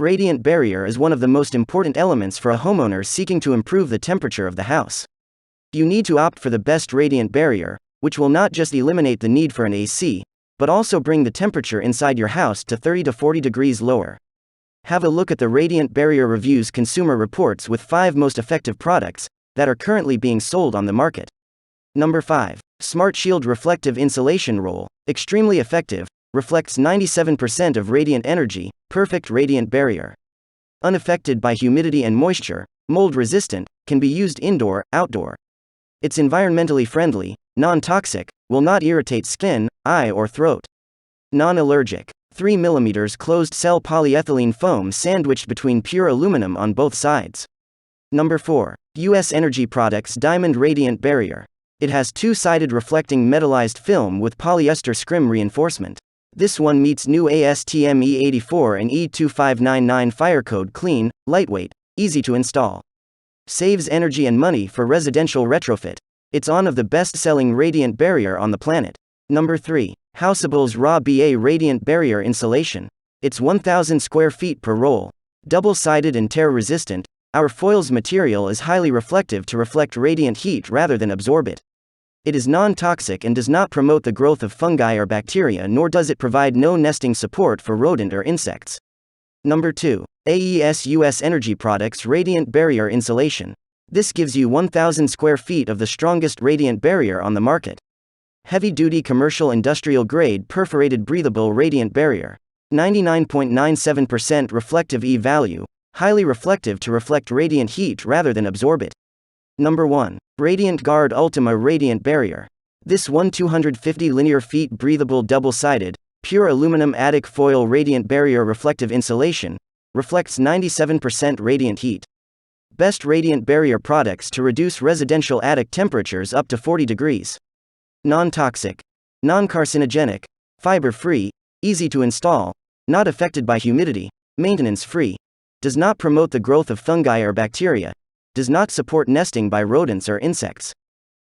Radiant barrier is one of the most important elements for a homeowner seeking to improve the temperature of the house. You need to opt for the best radiant barrier, which will not just eliminate the need for an AC, but also bring the temperature inside your house to 30 to 40 degrees lower. Have a look at the Radiant Barrier Review's consumer reports with 5 most effective products that are currently being sold on the market. Number 5. SmartSHIELD Reflective Insulation Roll. Extremely effective, reflects 97% of radiant energy, perfect radiant barrier. Unaffected by humidity and moisture, mold resistant, can be used indoor, outdoor. It's environmentally friendly, non-toxic, will not irritate skin, eye or throat. Non-allergic. 3 mm closed-cell polyethylene foam sandwiched between pure aluminum on both sides. Number 4. US Energy Products Diamond Radiant Barrier. It has two-sided reflecting metallized film with polyester scrim reinforcement. This one meets new ASTM E84 and E2599 fire code clean, lightweight, easy to install. Saves energy and money for residential retrofit. It's one of the best-selling radiant barrier on the planet. Number 3. Houseables Raba Radiant Barrier Insulation. It's 1,000 square feet per roll. Double-sided and tear-resistant, our foil's material is highly reflective to reflect radiant heat rather than absorb it. It is non-toxic and does not promote the growth of fungi or bacteria, nor does it provide no nesting support for rodent or insects. Number 2. AES US Energy Products Radiant Barrier Insulation. This gives you 1,000 square feet of the strongest radiant barrier on the market. Heavy-duty commercial industrial grade perforated breathable radiant barrier. 99.97% reflective E value, highly reflective to reflect radiant heat rather than absorb it. Number 1. RadiantGUARD Ultima Radiant Barrier. This 250 linear feet breathable double-sided, pure aluminum attic foil radiant barrier reflective insulation, reflects 97% radiant heat. Best radiant barrier products to reduce residential attic temperatures up to 40 degrees. Non-toxic, non-carcinogenic, fiber-free, easy to install, not affected by humidity, maintenance-free, does not promote the growth of fungi or bacteria, does not support nesting by rodents or insects.